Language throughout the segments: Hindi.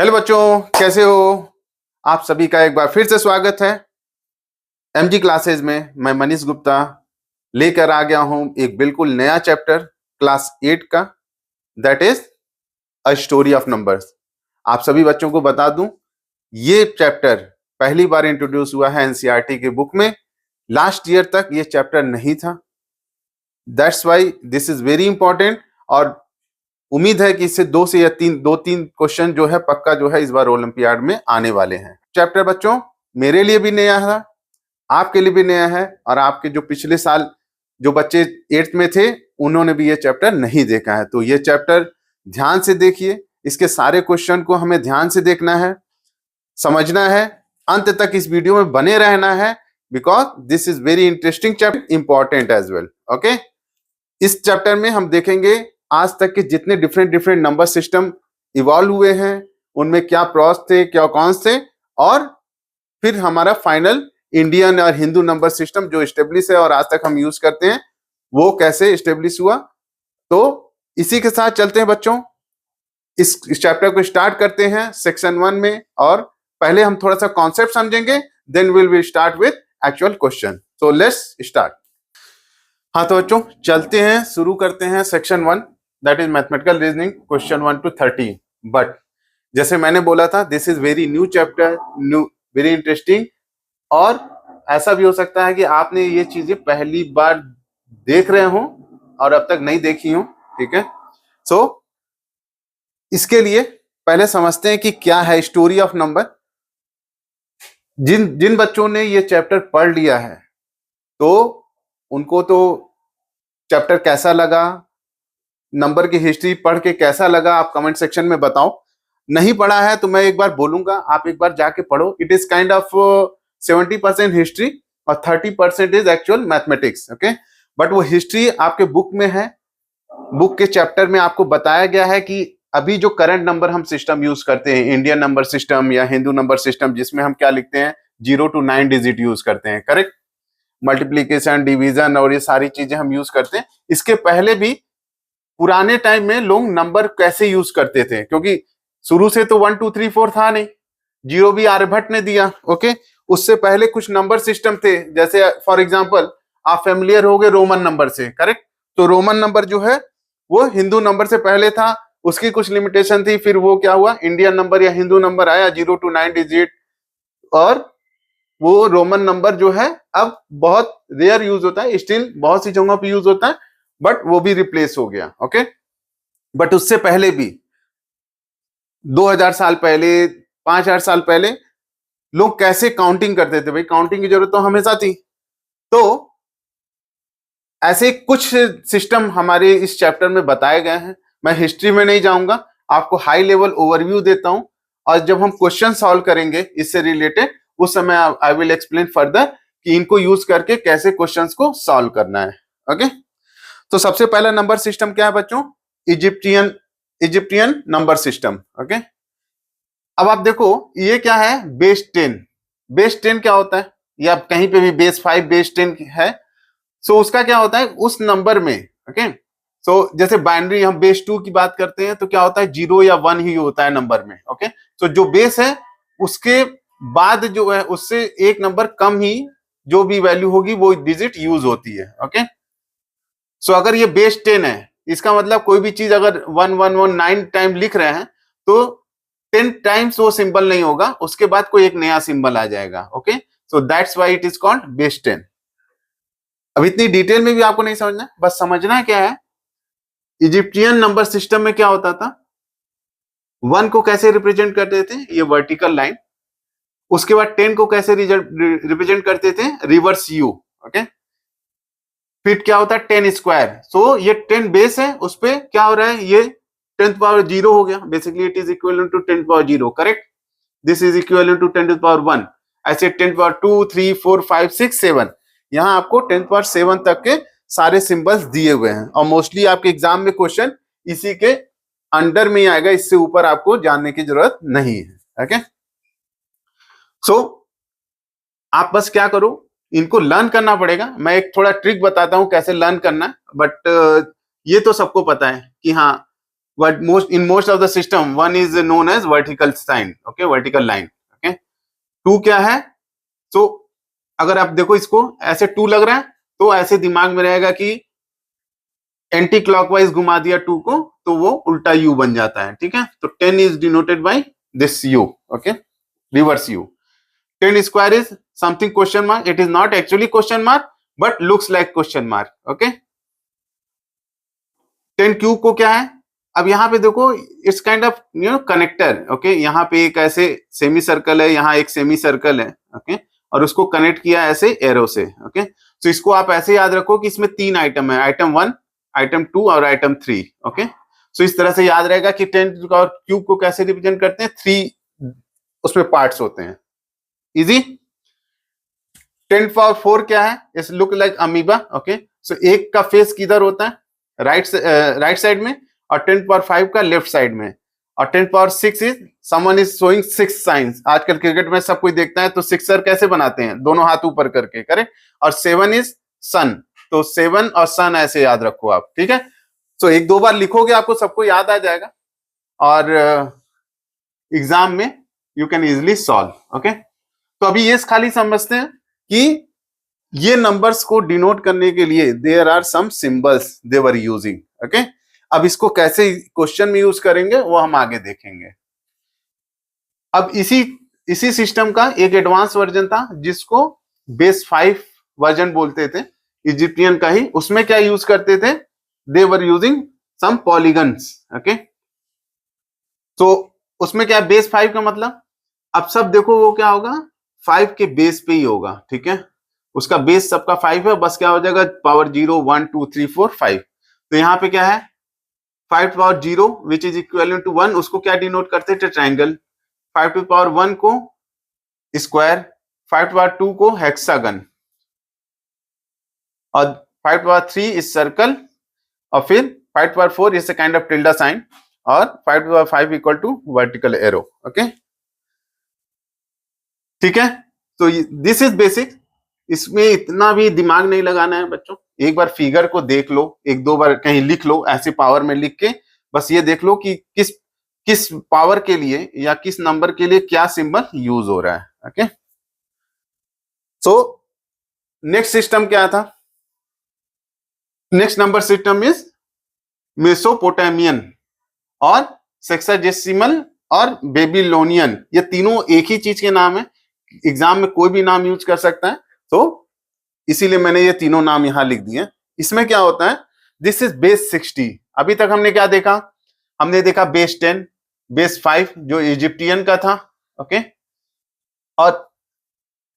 हेलो बच्चों, कैसे हो? आप सभी का एक बार फिर से स्वागत है एमजी क्लासेज में। मैं मनीष गुप्ता लेकर आ गया हूं एक बिल्कुल नया चैप्टर क्लास 8 का, that is a story of numbers. आप सभी बच्चों को बता दूं, ये चैप्टर पहली बार इंट्रोड्यूस हुआ है एनसीईआरटी के बुक में। लास्ट ईयर तक ये चैप्टर नहीं था, that's why this is very important. और उम्मीद है कि इससे दो तीन क्वेश्चन जो है पक्का जो है इस बार ओलंपियाड में आने वाले हैं। चैप्टर बच्चों मेरे लिए भी नया है, आपके लिए भी नया है, और आपके जो पिछले साल जो बच्चे 8th में थे उन्होंने भी ये चैप्टर नहीं देखा है। तो ये चैप्टर ध्यान से देखिए, इसके सारे क्वेश्चन को हमें ध्यान से देखना है, समझना है, अंत तक इस वीडियो में बने रहना है, because this is very interesting chapter, important as well. Okay, इस चैप्टर में हम देखेंगे आज तक के जितने डिफरेंट नंबर सिस्टम इवॉल्व हुए हैं उनमें क्या प्रॉस थे, क्या कॉन्स थे, और फिर हमारा फाइनल इंडियन और हिंदू नंबर सिस्टम जो स्टेब्लिश है और आज तक हम यूज करते हैं वो कैसे स्टेब्लिश हुआ। तो इसी के साथ चलते हैं बच्चों, इस चैप्टर को स्टार्ट करते हैं सेक्शन 1 में। और पहले हम थोड़ा सा कॉन्सेप्ट समझेंगे, then will start with actual question. So let's start. हाँ तो बच्चों चलते हैं, शुरू करते हैं section 1, that is mathematical reasoning question 1 to 30। But जैसे मैंने बोला था, this is very new chapter, new, very interesting, और ऐसा भी हो सकता है कि आपने ये चीजें पहली बार देख रहे हो और अब तक नहीं देखी हो। ठीक है, सो इसके लिए पहले समझते हैं कि क्या है स्टोरी ऑफ नंबर। जिन जिन बच्चों ने ये चैप्टर पढ़ लिया है तो उनको तो चैप्टर कैसा लगा, नंबर की हिस्ट्री पढ़ के कैसा लगा, आप कमेंट सेक्शन में बताओ। नहीं पढ़ा है तो मैं एक बार बोलूंगा, आप एक बार जाके पढ़ो। It is kind of 70% history और 30% is actual mathematics. Okay, but वो हिस्ट्री आपके बुक में है, बुक के चैप्टर में आपको बताया गया है कि अभी जो करंट नंबर हम सिस्टम यूज करते हैं, इंडियन नंबर सिस्टम या हिंदू नंबर सिस्टम, जिसमें हम क्या लिखते हैं, 0 to 9 डिजिट यूज करते हैं, करेक्ट, मल्टीप्लीकेशन, डिवीजन और ये सारी चीजें हम यूज करते हैं। इसके पहले भी पुराने टाइम में लोग नंबर कैसे यूज करते थे, क्योंकि शुरू से तो 1 2 3 4 था नहीं, 0 भी आर्यभट्ट ने दिया। ओके, उससे पहले कुछ नंबर सिस्टम थे, जैसे फॉर एग्जांपल आप फेमिलियर हो गए रोमन नंबर से, करेक्ट। तो रोमन नंबर जो है वो हिंदू नंबर से पहले था, उसकी कुछ लिमिटेशन थी, फिर वो क्या हुआ, इंडियन नंबर या हिंदू नंबर आया 0 to 9 डिजिट, और वो रोमन नंबर जो है अब बहुत रेयर यूज होता है, स्टिल बहुत सी जगहों पे यूज होता है, बट वो भी रिप्लेस हो गया। ओके, बट उससे पहले भी 2000 साल पहले, 5000 साल पहले लोग कैसे काउंटिंग करते थे, भाई काउंटिंग की जरूरत तो हमेशा थी। तो ऐसे कुछ सिस्टम हमारे इस चैप्टर में बताए गए हैं। मैं हिस्ट्री में नहीं जाऊंगा, आपको हाई लेवल ओवरव्यू देता हूं, और जब हम क्वेश्चन सॉल्व करेंगे इससे रिलेटेड, उस समय आई विल एक्सप्लेन फर्दर कि इनको यूज करके कैसे क्वेश्चंस को सॉल्व करना है। ओके, तो सबसे पहला नंबर सिस्टम क्या है बच्चों, इजिप्टियन नंबर सिस्टम। ओके, अब आप देखो ये क्या है, बेस 10। बेस 10 क्या होता है, या कहीं पे भी बेस 5 बेस 10 है, सो उसका क्या होता है उस नंबर में। ओके, सो जैसे बाइनरी हम बेस 2 की बात करते हैं तो क्या होता है 0 या 1 ही होता है नंबर में। ओके, तो जो बेस है उसके बाद जो है उससे एक नंबर कम ही जो भी वैल्यू होगी वो डिजिट यूज होती है। ओके, सो अगर ये बेस 10 है, इसका मतलब कोई भी चीज अगर 1119 टाइम लिख रहे हैं तो 10 टाइम्स वो सिंबल नहीं होगा, उसके बाद कोई एक नया सिंबल आ जाएगा। Okay, so that's why it is called base 10। अब इतनी डिटेल में भी आपको नहीं समझना, बस समझना है क्या है, इजिप्टियन नंबर सिस्टम में क्या होता था, 1 को कैसे रिप्रेजेंट करते थे, ये वर्टिकल लाइन, उसके बाद 10 को कैसे रिप्रेजेंट करते थे, रिवर्स यू। ओके, फिर क्या होता है 10 स्क्वायर, सो ये 10 बेस है, उस पे क्या हो रहा है, ये 10 पावर 0 हो गया, basically it is equal to 10 power 0, correct. This is equal to 10 power 1, ऐसे 10 पावर 2 3 4 5 6 7, यहाँ आपको 10 पावर 7 तक के सारे सिंबल्स दिए हुए हैं, और मोस्टली आपके एग्जाम में क्वेश्चन इसी के अंडर में ही आएगा, इससे ऊपर आपको जानने की जरूरत नहीं है। ओके, सो आप बस क्या करो, इनको लर्न करना पड़ेगा। मैं एक थोड़ा ट्रिक बताता हूं कैसे लर्न करना, बट ये तो सबको पता है कि हाँ but in most of the system 1 is known as vertical sign, okay, vertical line, okay. 2 क्या है? so अगर आप देखो इसको ऐसे 2 लग रहा है तो ऐसे दिमाग में रहेगा कि एंटी क्लॉकवाइज घुमा दिया 2 को तो वो उल्टा U बन जाता है, ठीक है. तो 10 is denoted by this U, okay, reverse U. 10 square is something question mark. It is not actually question mark but looks like question mark, okay. 10 cube को क्या है? अब यहाँ पे देखो it's kind of connector, okay. यहाँ पे एक ऐसे सेमी सर्कल है, यहाँ एक सेमी सर्कल है, ओके, और उसको कनेक्ट किया ऐसे एरो से, ओके. तो इसको आप ऐसे याद रखो कि इसमें 3 आइटम है, आइटम 1, आइटम 2 और आइटम 3, ओके. सो इस तरह से याद रहेगा कि 10 और क्यूब को कैसे रिप्रेजेंट करते हैं, 3 उसमें पार्ट्स होते हैं. इजी. 10 पावर 4 क्या है? It's look like amoeba, okay. So एक का फेस किधर होता है? राइट साइड में, और 10 पावर 5 का लेफ्ट साइड में. और 10 power 6 is someone is showing 6 science. आजकल क्रिकेट में सब कोई देखता है तो सिक्सर कैसे बनाते हैं? दोनों हाथ ऊपर करके, करेक्ट. और 7 इज सन, तो 7 और सन ऐसे याद रखो आप, ठीक है. तो एक दो बार लिखोगे आपको सबको याद आ जाएगा और एग्जाम में you can easily solve, okay. तो अभी ये खाली समझते हैं कि ये नंबर्स को डिनोट करने के लिए there are some symbols they were using, okay. अब इसको कैसे क्वेश्चन में यूज करेंगे वो हम आगे देखेंगे. अब इसी सिस्टम का एक एडवांस वर्जन था जिसको बेस 5 वर्जन बोलते थे, इजिप्टियन का ही. उसमें क्या यूज करते थे? They were using some polygons, okay. तो उसमें क्या बेस 5 का मतलब, अब सब देखो वो क्या होगा, 5 के बेस पे ही होगा, ठीक है. उसका बेस सबका 5 है, बस क्या हो जाएगा पावर 0 1 2 3 4 5. तो यहाँ पे क्या है 5 power 0 which is equivalent to 1, उसको क्या डिनोट करते थे? ट्रायंगल. 5 टू पावर 1 को स्क्वायर, 5 पावर 2 को हेक्सागन, और 5 पावर 3 इज सर्कल, और फिर 5 power 4 is a kind of tilde sign, और 5 power 5 equal to vertical arrow, okay. ठीक है. तो दिस इज बेसिक. इसमें इतना भी दिमाग नहीं लगाना है बच्चों. एक बार फिगर को देख लो, एक दो बार कहीं लिख लो ऐसे पावर में लिख के, बस ये देख लो कि किस पावर के लिए या किस नंबर के लिए क्या सिंबल यूज हो रहा है, ओके. सो नेक्स्ट सिस्टम क्या था? Next number system is Mesopotamian और सेक्साडेसिमल और बेबीलोनियन. ये तीनों एक ही चीज के नाम है. एग्जाम में कोई भी नाम यूज कर सकता है, तो इसीलिए मैंने ये तीनों नाम यहां लिख दिए. इसमें क्या होता है? This is base 60. अभी तक हमने क्या देखा? हमने देखा बेस 10, बेस 5 जो इजिप्टियन का था, ओके. और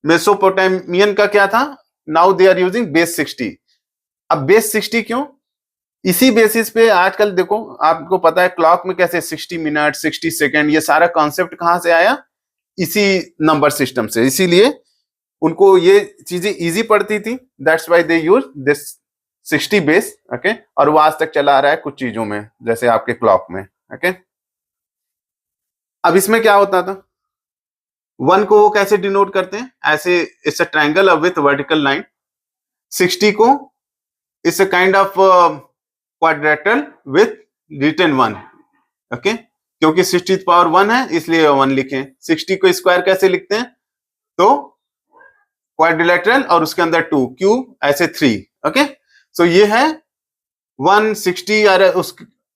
मेसोपोटामियन का क्या था? Now they are using base 60. अब बेस 60 क्यों? इसी बेसिस पे आजकल देखो, आपको पता है क्लॉक में कैसे 60 मिनट 60 सेकेंड, ये सारा कॉन्सेप्ट कहां से आया? इसी नंबर सिस्टम से. इसीलिए उनको ये चीजें इजी पड़ती थी, that's why they use this 60 base, okay. और वो आज तक चला आ रहा है कुछ चीजों में, जैसे आपके क्लॉक में, ओके. अब इसमें क्या होता था? 1 को वो कैसे डिनोट करते हैं? ऐसे, it's a triangle with vertical line. 60 को it's a kind of quadrilateral with written 1, okay. क्योंकि 60 पावर 1 है इसलिए 1 लिखें. 60 को स्क्वायर कैसे लिखते हैं? तो क्वाड्रिलेटरल और उसके अंदर 2, क्यूब ऐसे 3, ओके. सो ये है 160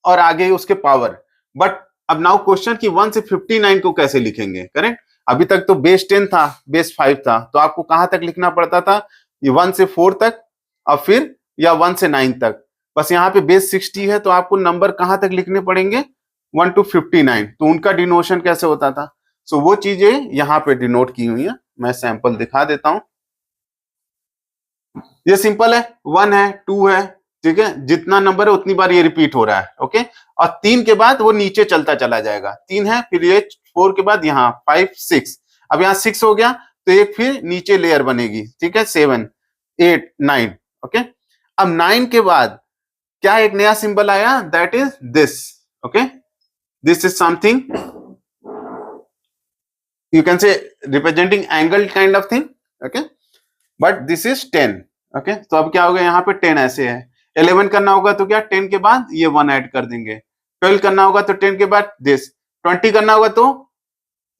और आगे उसके पावर. बट अब नाउ क्वेश्चन कि 1 से 59 को कैसे लिखेंगे, करेक्ट. अभी तक तो बेस 10 था, बेस 5 था, तो आपको कहां तक लिखना पड़ता था? ये 1 से 4 तक, और फिर या 1 से 9 तक. बस यहाँ पे बेस 60 है तो आपको नंबर कहां तक लिखने पड़ेंगे? 1 to 59. तो उनका डिनोशन कैसे होता था? सो वो चीजें यहाँ पे डिनोट की हुई है. मैं सैंपल दिखा देता हूं. ये सिंपल है, 1 है, 2 है, ठीक है. जितना नंबर है उतनी बार ये रिपीट हो रहा है, ओके. और 3 के बाद वो नीचे चलता चला जाएगा. 3 है, फिर ये 4 के बाद यहाँ 5 6. अब यहाँ 6 हो गया तो एक फिर नीचे लेयर बनेगी, ठीक है. 7 8 9, ओके. अब 9 के बाद क्या एक नया सिंबल आया? That is this, okay. This is something you can say representing angle kind of thing, okay. but this is 10, okay. तो अब क्या होगा? यहाँ पे 10 ऐसे है. 11 करना होगा तो क्या 10 के बाद ये 1 ऐड कर देंगे. 12 करना होगा तो 10 के बाद दिस, 20 करना होगा तो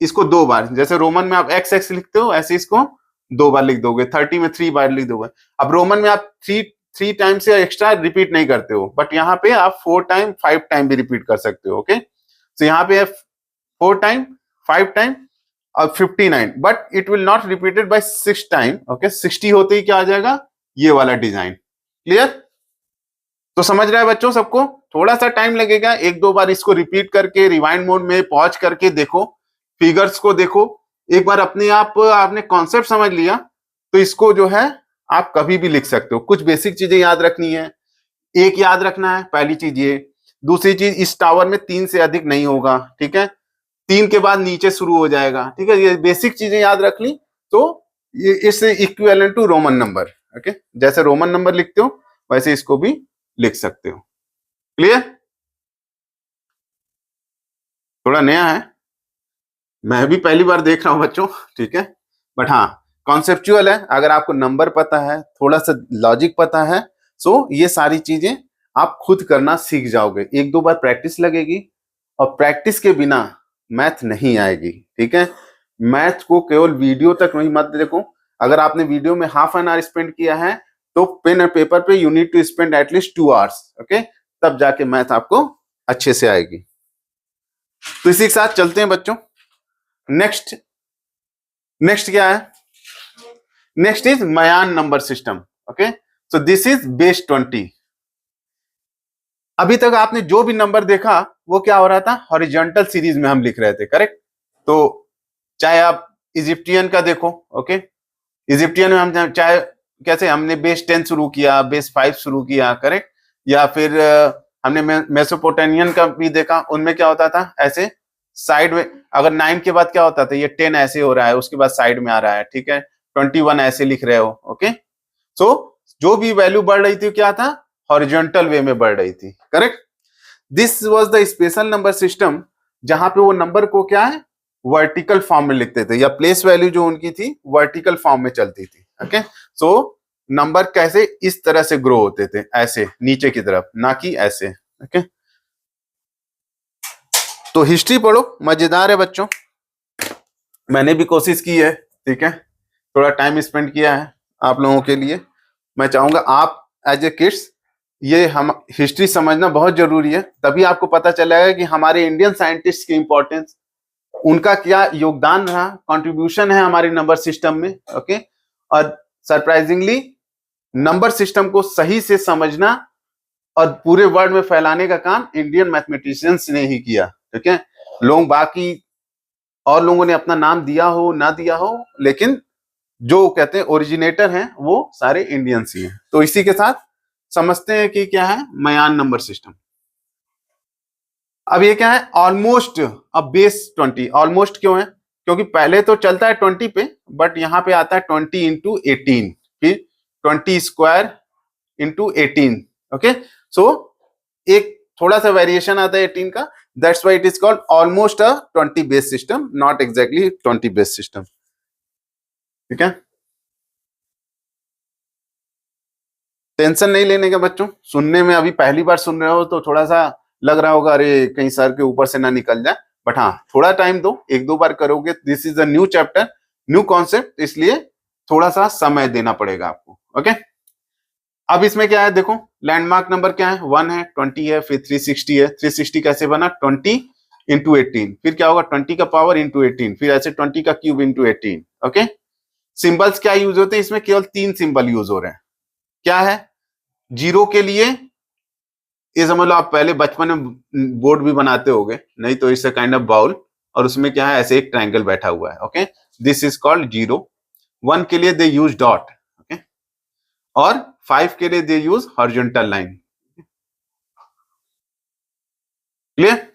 इसको 2 बार, जैसे रोमन में आप एक्स एक्स लिखते हो ऐसे इसको 2 बार लिख दोगे, 30 में 3 बार लिख दोगे। अब रोमन में आप 3 टाइम से एक्स्ट्रा रिपीट नहीं करते हो, बट यहाँ पे आप 4 टाइम 5 टाइम भी रिपीट कर सकते हो। ओके, तो यहाँ पे 4 टाइम 5 टाइम और 59, but it will not repeated bye 6 time. Okay, 60 होते ही क्या आ जाएगा, ये वाला डिजाइन। क्लियर? तो समझ रहा है बच्चों सबको? थोड़ा सा टाइम लगेगा, 1-2 बार इसको रिपीट करके रिवाइंड मोड में पॉज करके देखो, फिगर्स को देखो एक बार, अपने आप आपने कॉन्सेप्ट समझ लिया तो इसको जो है आप कभी भी लिख सकते हो। कुछ बेसिक चीजें याद रखनी है, एक याद रखना है, पहली चीज ये। दूसरी चीज, इस टावर में 3 से अधिक नहीं होगा, ठीक है, 3 के बाद नीचे शुरू हो जाएगा, ठीक है, ये बेसिक चीजें याद रख ली तो ये इस equivalent to Roman number. Okay, जैसे रोमन नंबर लिखते हो वैसे इसको भी लिख सकते हो। क्लियर? थोड़ा नया है, मैं भी पहली बार देख रहा हूं बच्चों, ठीक है, बट हाँ कॉन्सेप्चुअल है। अगर आपको नंबर पता है, थोड़ा सा लॉजिक पता है, सो ये सारी चीजें आप खुद करना सीख जाओगे। 1-2 बार प्रैक्टिस लगेगी, और प्रैक्टिस के बिना मैथ नहीं आएगी, ठीक है। मैथ को केवल वीडियो तक नहीं मत देखो, अगर आपने वीडियो में हाफ एन आवर स्पेंड किया है तो पेन और पेपर पे you need to spend at least 2 hours. Okay, तब जाके मैथ आपको अच्छे से आएगी। तो इसी के साथ चलते हैं बच्चों। नेक्स्ट क्या है? Next is Mayan number system. Okay, so this is base 20। अभी तक आपने जो भी नंबर देखा वो क्या हो रहा था, हॉरिजॉन्टल सीरीज में हम लिख रहे थे, करेक्ट। तो चाहे आप इजिप्टियन का देखो, ओके, इजिप्टियन में हम चाहे कैसे हमने बेस 10 शुरू किया, बेस 5 शुरू किया, करेक्ट, या फिर हमने मेसोपोटामियन का भी देखा, उनमें क्या होता था ऐसे साइड में, अगर 9 के बाद क्या होता था, ये 10 ऐसे हो रहा है, उसके बाद साइड में आ रहा है, ठीक है, 21 ऐसे लिख रहे हो। ओके, सो जो भी वैल्यू बढ़ रही थी क्या था, हॉरिजॉन्टल वे में बढ़ रही थी, correct. This was the special number system जहां पे वो नंबर को क्या है, वर्टिकल फॉर्म में लिखते थे, या प्लेस वैल्यू जो उनकी थी वर्टिकल फॉर्म में चलती थी। ओके, सो नंबर कैसे इस तरह से ग्रो होते थे, ऐसे नीचे की तरफ, ना कि ऐसे। ओके, तो हिस्ट्री पढ़ो, मजेदार है बच्चों, मैंने भी कोशिश की है, ठीक है, थोड़ा टाइम स्पेंड किया है आप लोगों के लिए। मैं चाहूंगा आप एज ए किड्स ये हम हिस्ट्री समझना बहुत जरूरी है, तभी आपको पता चलेगा कि हमारे इंडियन साइंटिस्ट की इंपॉर्टेंस, उनका क्या योगदान रहा, कंट्रीब्यूशन है हमारे नंबर सिस्टम में। ओके, और सरप्राइजिंगली नंबर सिस्टम को सही से समझना और पूरे वर्ल्ड में फैलाने का काम इंडियन मैथमेटिशियंस ने ही किया, ठीक है। लोग बाकी और लोगों ने अपना नाम दिया हो ना दिया हो, लेकिन जो कहते हैं ओरिजिनेटर हैं वो सारे इंडियंस ही हैं। तो इसी के साथ समझते हैं कि क्या है मयान नंबर सिस्टम। अब ये क्या है, ऑलमोस्ट अब बेस 20। ऑलमोस्ट क्यों है, क्योंकि पहले तो चलता है 20 पे, बट यहाँ पे आता है 20 इंटू 18, फिर 20 स्क्वायर इंटू 18। ओके, सो एक थोड़ा सा वेरिएशन आता है 18 का, that's why it is called almost a 20 base system, not exactly 20 base system, ठीक है। टेंशन नहीं लेने का बच्चों, सुनने में अभी पहली बार सुन रहे हो तो थोड़ा सा लग रहा होगा अरे कहीं सर के ऊपर से ना निकल जाए, बट हाँ थोड़ा टाइम दो, 1-2 बार करोगे, this is a new chapter, new concept, इसलिए थोड़ा सा समय देना पड़ेगा आपको। ओके, अब इसमें क्या है देखो, लैंडमार्क नंबर क्या है, 1 है, 20 है, फिर 360 है। 360 कैसे बना, 20 इंटू 18, फिर क्या होगा 20 का पावर इंटू 18, फिर ऐसे 20 का क्यूब इंटू 18। ओके, सिंबल्स क्या यूज होते हैं इसमें, केवल 3 सिंबल यूज हो रहे हैं। क्या है, जीरो के लिए ये समझ लो, आप पहले बचपन में बोर्ड भी बनाते होगे, नहीं तो it's a kind of bowl, और उसमें क्या है ऐसे एक ट्रायंगल बैठा हुआ है। Okay, this is called zero. 1 के लिए दे यूज डॉट, ओके, और 5 के लिए दे यूज हॉरिजॉन्टल लाइन। क्लियर?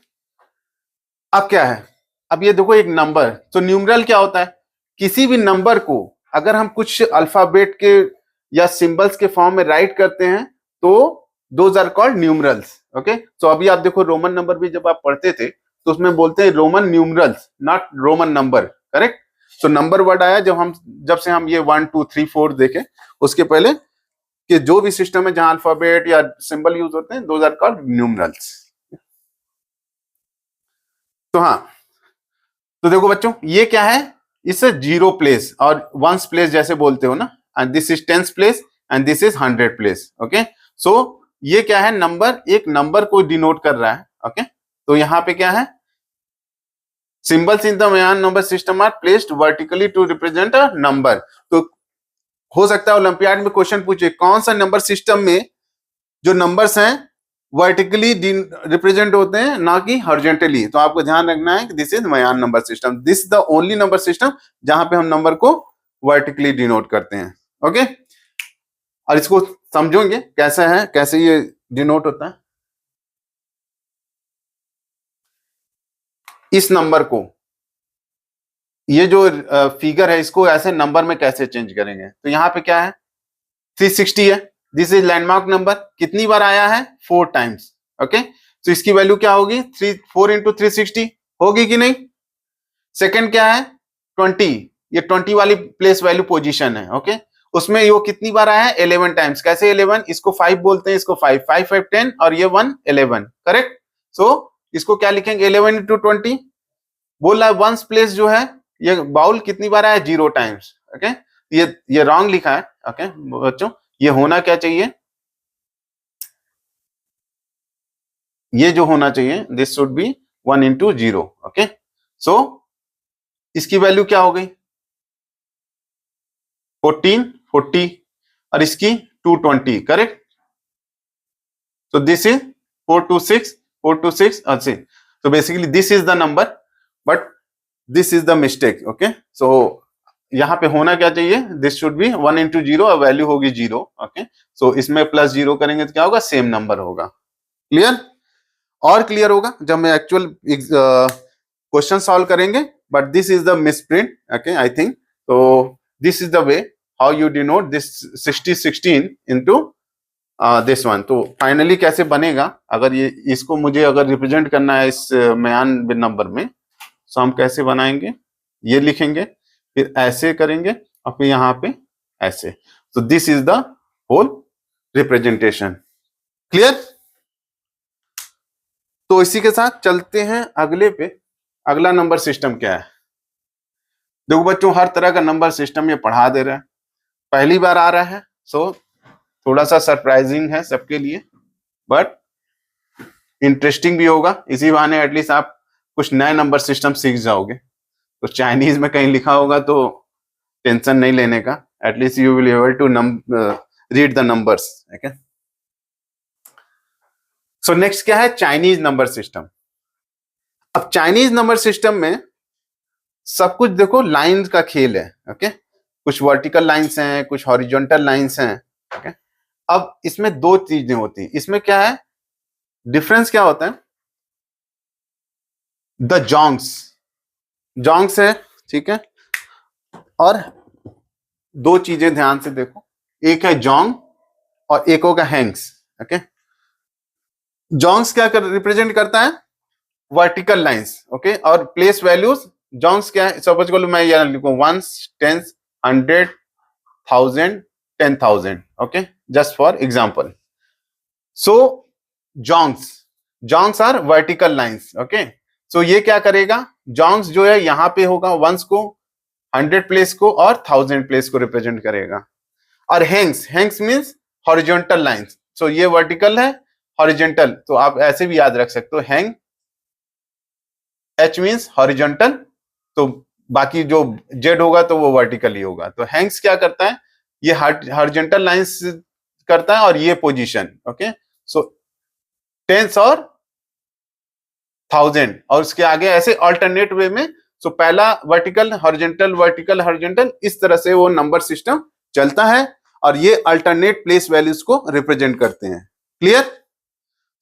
अब क्या है, अब ये देखो एक नंबर, तो न्यूमरल क्या होता है, किसी भी नंबर को अगर हम कुछ अल्फाबेट के या सिंबल्स के फॉर्म में राइट करते हैं तो those are called numerals. Okay, तो अभी आप देखो रोमन नंबर भी जब आप पढ़ते थे तो उसमें बोलते हैं Roman numerals, not Roman number, correct. तो नंबर वर्ड आया जब से हम ये 1 2 3 4 देखे, उसके पहले कि जो भी सिस्टम है जहां अल्फाबेट या सिंबल यूज होते हैं दोज आर कॉल्ड न्यूमरल्स। तो हाँ, तो देखो बच्चों, ये क्या है, इस जीरो प्लेस और वंस प्लेस जैसे बोलते हो ना, and this is tens place and this is 100 place. Okay, so ये क्या है, नंबर, एक नंबर को डिनोट कर रहा है। ओके, तो यहाँ पे क्या है, symbols in the Mayan number system are placed vertically to represent a number. तो हो सकता है ओलंपियाड में क्वेश्चन पूछे कौन सा नंबर सिस्टम में जो नंबर्स हैं वर्टिकली रिप्रेजेंट होते हैं, ना कि हॉरिजॉन्टली। तो आपको ध्यान रखना है कि this is Mayan number system, this the only number system जहां पे हम नंबर को वर्टिकली डिनोट करते हैं। ओके, और इसको समझोगे कैसा है, कैसे ये डिनोट होता है। इस नंबर को, ये जो फिगर है, इसको ऐसे नंबर में कैसे चेंज करेंगे। तो यहाँ पे क्या है, 360 है, दिस इज लैंडमार्क नंबर, कितनी बार आया है, 4 टाइम्स। ओके, तो इसकी वैल्यू क्या होगी, 4 इंटू 360 होगी कि नहीं। सेकंड क्या है, 20, ये 20 वाली प्लेस वैल्यू पोजीशन है। ओके, उसमें वो कितनी बार आया है, 11 टाइम्स। कैसे 11, इसको 5 बोलते हैं, इसको 5 5 5 10 और ये 1 11, करेक्ट। सो इसको क्या लिखेंगे, 11 इंटू 20। बोल रहा है वंस प्लेस जो है, ये बाउल कितनी बार आया, 0 टाइम्स। ओके, ये रॉन्ग लिखा है। ओके बच्चों, ये होना क्या चाहिए, ये जो होना चाहिए, this should be 1 into 0। Okay, so इसकी वैल्यू क्या हो गई, 14 40 और इसकी 220, करेक्ट। तो दिस इज 426 426 और 6। तो basically this is the number, but this is the mistake. Okay, so यहाँ पे होना क्या चाहिए, दिस शुड बी 1 इंटू 0 और वैल्यू होगी 0। ओके, सो इसमें प्लस 0 करेंगे तो क्या होगा, सेम नंबर होगा। क्लियर, और क्लियर होगा जब मैं एक्चुअल क्वेश्चन सॉल्व करेंगे, but this is the misprint. Okay, I think तो this is the way how you denote this 60 16 into this one. तो फाइनली कैसे बनेगा, अगर ये इसको मुझे अगर रिप्रेजेंट करना है इस मेयान नंबर में, तो हम कैसे बनाएंगे, ये लिखेंगे, फिर ऐसे करेंगे और फिर यहाँ पे ऐसे। तो this is the whole representation. Clear, तो इसी के साथ चलते हैं अगले पे। अगला नंबर सिस्टम क्या है, देखो बच्चों, हर तरह का नंबर सिस्टम ये पढ़ा दे रहा है, पहली बार आ रहा है, सो थोड़ा सा सरप्राइजिंग है सबके लिए, बट इंटरेस्टिंग भी होगा। इसी बहाने एटलीस्ट आप कुछ नए नंबर सिस्टम सीख जाओगे। तो चाइनीज में कहीं लिखा होगा तो टेंशन नहीं लेने का, at least you will able to read the numbers. Okay, so next क्या है, चाइनीज नंबर सिस्टम। अब चाइनीज नंबर सिस्टम में सब कुछ देखो लाइन का खेल है। ओके, कुछ वर्टिकल लाइंस हैं, कुछ हॉरिजॉन्टल लाइंस हैं। ओके, अब इसमें दो चीजें होती हैं, इसमें क्या है डिफरेंस, क्या होता है, द जोंग्स, जोंग्स है, ठीक है, और दो चीजें ध्यान से देखो, एक है जोंग और एक होगा हैंग्स। ओके, जोंग्स क्या रिप्रेजेंट करता है, वर्टिकल लाइंस। ओके, और प्लेस वैल्यूज, जोंग्स क्या है, सपोज करो मैं यहाँ लिखूं 1 10 100 1000 10,000। Okay, just for example. So zongs, zongs are vertical lines. Okay, so ये क्या करेगा, जोंग्स जो है यहाँ पे होगा, वंस को, 100 प्लेस को और 1000 प्लेस को रिप्रेजेंट करेगा। और hengs, hengs means horizontal lines. So ये वर्टिकल है, हॉरिजॉन्टल, तो आप ऐसे भी याद रख सकते हो, हैंग, एच मींस हॉरिजॉन्टल, तो बाकी जो जेड होगा तो वो वर्टिकल ही होगा। तो हैंग्स क्या करता है, ये हॉरिजॉन्टल लाइंस करता है और ये पोजीशन। ओके, सो टेंस और 1000 और उसके आगे ऐसे अल्टरनेट वे में। सो पहला वर्टिकल हॉरिजॉन्टल वर्टिकल हॉरिजॉन्टल, इस तरह से वो नंबर सिस्टम चलता है और ये अल्टरनेट प्लेस वैल्यूज को रिप्रेजेंट करते हैं। क्लियर,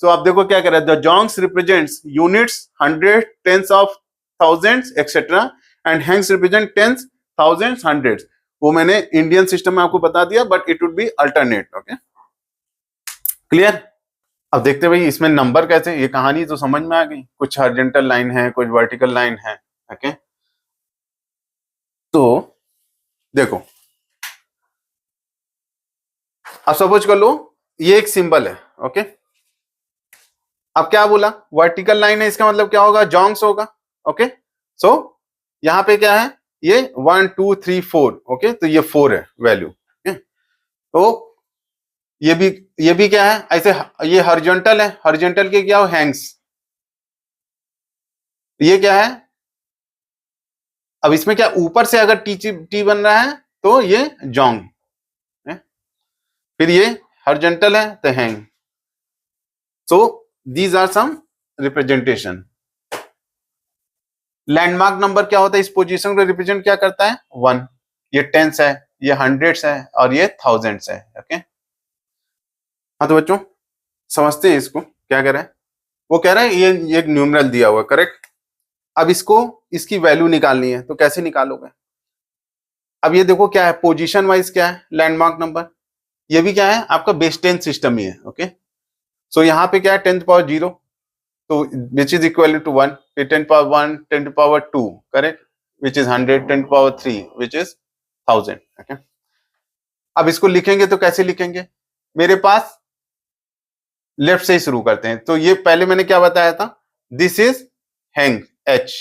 तो आप देखो क्या कर रहा है, the zongs represents units, 100 tens of thousands etcetera, and hengs represent tens thousands hundreds. वो मैंने इंडियन सिस्टम में आपको बता दिया, but it would be alternate. Okay, clear. अब देखते भाई इसमें नंबर कैसे, ये कहानी तो समझ में आ गई, कुछ हॉरिजॉन्टल लाइन है, कुछ वर्टिकल लाइन है। ओके, तो देखो अब सपोज कर लो ये एक सिंबल है। ओके, अब क्या बोला, वर्टिकल लाइन है, इसका मतलब क्या होगा, जोंग्स होगा। ओके। सो यहाँ पे क्या है, ये 1 2 3 4, ओके, तो ये 4 है वैल्यू। तो ये भी क्या है, ऐसे ये हॉरिजॉन्टल है, हॉरिजॉन्टल के क्या हो, हैंग्स। ये क्या है, अब इसमें क्या, ऊपर से अगर टी बन रहा है तो ये जोंग है, फिर ये हॉरिजॉन्टल है तो hang. So these are some representation. Landmark number क्या होता है, इस पोजीशन को रिप्रेजेंट क्या करता है, 1। ये टेंस है, ये हंड्रेड्स है और ये थाउजेंड्स है। ओके, हाँ तो बच्चों समझते हैं इसको क्या कर रहा है। वो कह रहा है ये एक न्यूमरल दिया हुआ, करेक्ट। अब इसको, इसकी वैल्यू निकालनी है, तो कैसे निकालोगे। अब ये देखो क्या है, पोजीशन वाइज क्या है लैंडमार्क नंबर, ये भी क्या है आपका बेस 10 सिस्टम ही है। ओके, सो यहाँ पे क्या है 10 पावर 0, तो विच इज इक्वल टू 1, फिर 10 power 1, 10 power 2, correct, which is 100, 10 power 3 which is 1000। Okay, अब इसको लिखेंगे तो कैसे लिखेंगे, मेरे पास लेफ्ट से ही शुरू करते हैं। तो ये पहले मैंने क्या बताया था, दिस इज हैंग एच,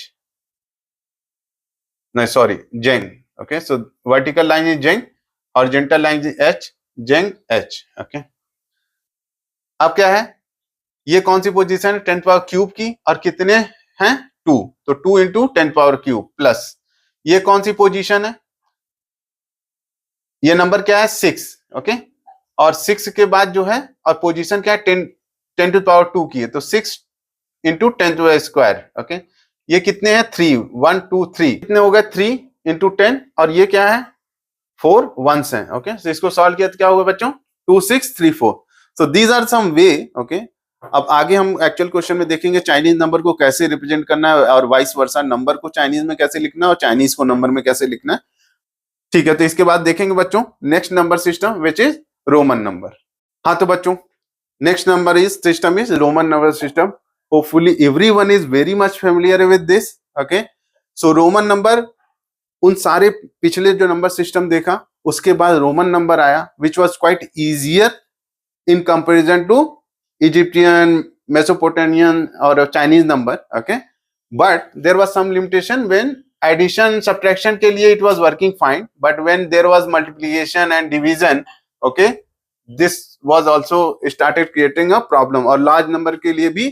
नहीं sorry zong. Okay, so vertical line is zong, horizontal line is H, zong H. Okay, अब क्या है, ये कौन सी पोजीशन है, 10 पावर क्यूब की, और कितने हैं 2, तो 2 इंटू 10 पावर क्यूब प्लस ये कौन सी पोजीशन है, ये नंबर क्या है 6। ओके, और 6 के बाद जो है, और पोजीशन क्या है 10 टू पावर 2 की है, तो 6 इंटू 10 टू स्क्वायर। ओके, ये कितने हैं 3, 1 2 3, कितने हो गए 3 इंटू 10, और ये क्या है 4 1s हैं। ओके, तो इसको सॉल्व किया तो क्या होगा बच्चों, 2 6 3 4। So these are some way. Okay, अब आगे हम एक्चुअल क्वेश्चन में देखेंगे चाइनीज नंबर को कैसे रिप्रेजेंट करना है, और वाइस वर्सा नंबर को चाइनीज में कैसे लिखना है और चाइनीज को नंबर में कैसे लिखना है। ठीक है, तो इसके बाद देखेंगे बच्चों next number system which is Roman number. हाँ तो बच्चों next number is system is Roman number system. Hopefully everyone is very much familiar with this. Okay, so Roman number, उन सारे पिछले जो नंबर सिस्टम देखा उसके बाद रोमन नंबर आया which was quite easier in comparison to Egyptian, Mesopotamian और Chinese number. Okay, but there was some limitation when addition subtraction के लिए it was working fine, but when there was multiplication and division, okay, this was also started creating a problem, और लार्ज नंबर के लिए भी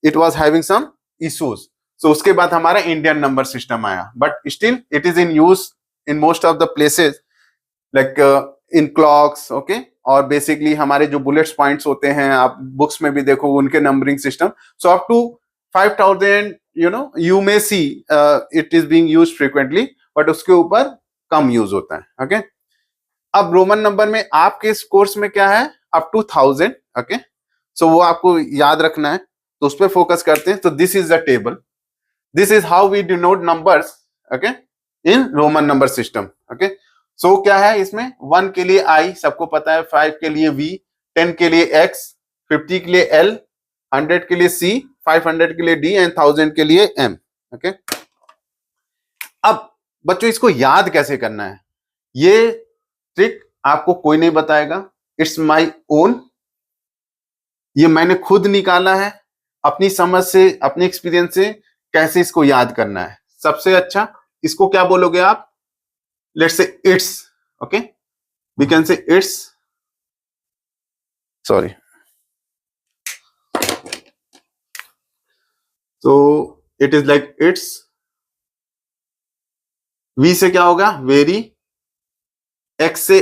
it was having some issues. So उसके बाद हमारा इंडियन नंबर सिस्टम आया, but still it is in use in most of the places like in clocks. Okay, और बेसिकली हमारे जो बुलेट्स पॉइंट्स होते हैं, आप बुक्स में भी देखो उनके numbering system. So up to 5000 you may see it is being used frequently, but उसके ऊपर कम यूज होता है। ओके, अब रोमन नंबर में आपके इस कोर्स में क्या है अप टू 1000। ओके, सो वो आपको याद रखना है, तो उस पर फोकस करते हैं। तो this is the table, this is how we denote numbers. Okay, in Roman number system. Okay, so क्या है इसमें, 1 के लिए I सबको पता है, 5 के लिए V, 10 के लिए X, 50 के लिए L, 100 के लिए C, 500 के लिए D एंड 1000 के लिए M। ओके, अब बच्चों इसको याद कैसे करना है, ये ट्रिक आपको कोई नहीं बताएगा, इट्स माय ओन, ये मैंने खुद निकाला है अपनी समझ से, अपने एक्सपीरियंस से कैसे इसको याद करना है। सबसे अच्छा इसको क्या बोलोगे आप, let's say it's, okay, we can say it's, sorry, so it is like it's, V से क्या होगा very, X से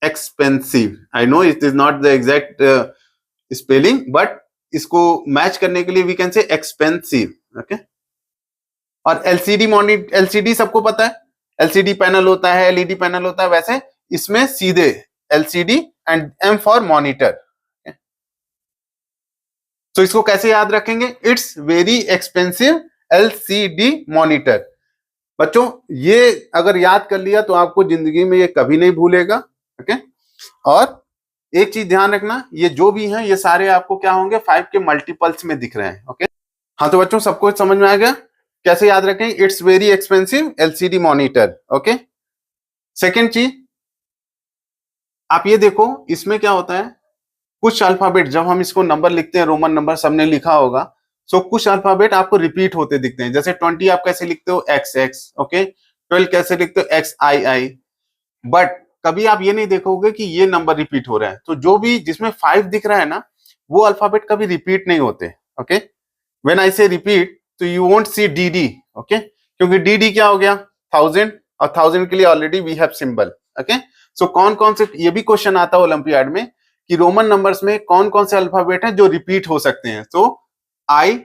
expensive, I know it is not the exact spelling, but इसको मैच करने के लिए we can say expensive। okay, और LCD मॉनिटर, LCD सबको पता है, LCD पैनल होता है, LED पैनल होता है, वैसे इसमें सीधे LCD and M for monitor. तो इसको कैसे याद रखेंगे, it's very expensive LCD monitor. बच्चों ये अगर याद कर लिया तो आपको जिंदगी में ये कभी नहीं भूलेगा। ओके, और एक चीज ध्यान रखना, ये जो भी हैं ये सारे आपको क्या होंगे 5 के मल्टीपल्स में दिख रहे हैं। ओके, हाँ तो बच्चों सबको समझ में आ गया कैसे याद रखें, it's very expensive LCD monitor. Okay, second चीज आप ये देखो, इसमें क्या होता है, कुछ अल्फाबेट जब हम इसको नंबर लिखते हैं, रोमन नंबर सबने लिखा होगा, सो कुछ अल्फाबेट आपको रिपीट होते दिखते हैं, जैसे 20 आप कैसे लिखते हो एक्स एक्स, ओके, 12 कैसे लिखते हो एक्स आई आई, बट कभी आप ये नहीं देखोगे कि ये नंबर रिपीट हो रहा है। तो जो भी जिसमें 5 दिख रहा है ना, वो अल्फाबेट कभी रिपीट नहीं होते, okay. When I say repeat तो you won't see D D, okay, क्योंकि डी डी क्या हो गया 1000, और 1000 के लिए already we have symbol, okay. So कौन कौन से, ये भी क्वेश्चन आता है ओलंपियाड में कि रोमन नंबर्स में कौन कौन से अल्फाबेट हैं जो रिपीट हो सकते हैं। तो आई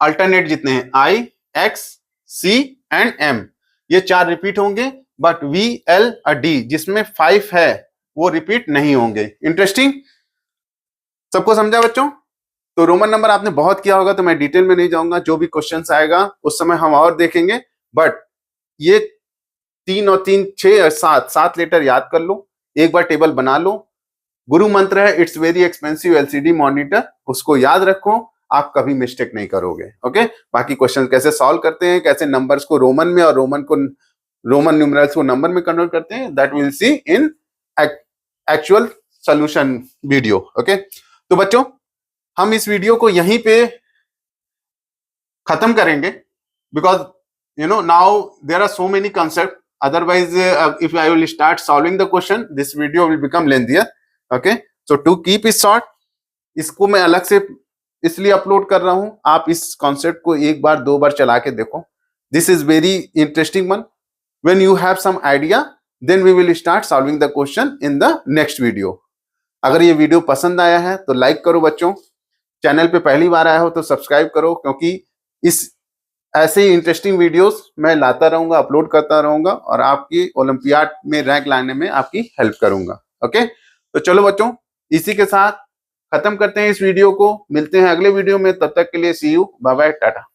अल्टरनेट जितने हैं आई एक्स सी एंड एम, ये 4 रिपीट होंगे, बट वी एल और डी जिसमें 5 है वो रिपीट नहीं होंगे। इंटरेस्टिंग, सबको समझा बच्चों? तो रोमन नंबर आपने बहुत किया होगा, तो मैं डिटेल में नहीं जाऊंगा, जो भी क्वेश्चंस आएगा उस समय हम और देखेंगे। बट ये 3 और 3 6 और 7 लेटर याद कर लो, एक बार टेबल बना लो। गुरु मंत्र है it's very expensive LCD monitor, उसको याद रखो, आप कभी मिस्टेक नहीं करोगे, ओके। बाकी क्वेश्चन कैसे सॉल्व करते हैं, कैसे नंबर्स को रोमन में और रोमन न्यूमरल्स को नंबर में कन्वर्ट करते हैं, that will see in actual solution video, okay. तो बच्चों हम इस वीडियो को यहीं पे खत्म करेंगे, because you know now there are so many concept, otherwise if I will start solving the question this video will become lengthier, okay, so to keep it short, इसको मैं अलग से इसलिए अपलोड कर रहा हूं, आप इस कॉन्सेप्ट को एक बार 2 बार चला के देखो, this is very interesting one. When you have some idea then we will start solving the question in the next video. अगर ये वीडियो पसंद आया है तो लाइक करो बच्चों, चैनल पे पहली बार आया हो तो सब्सक्राइब करो, क्योंकि इस ऐसे ही इंटरेस्टिंग वीडियोस मैं लाता रहूंगा, अपलोड करता रहूंगा, और आपकी ओलंपियाड में रैंक लाने में आपकी हेल्प करूंगा, ओके। तो चलो बच्चों, इसी के साथ खत्म करते हैं इस वीडियो को, मिलते हैं अगले वीडियो में, तब तक के लिए सी यू, बाय बाय, टाटा।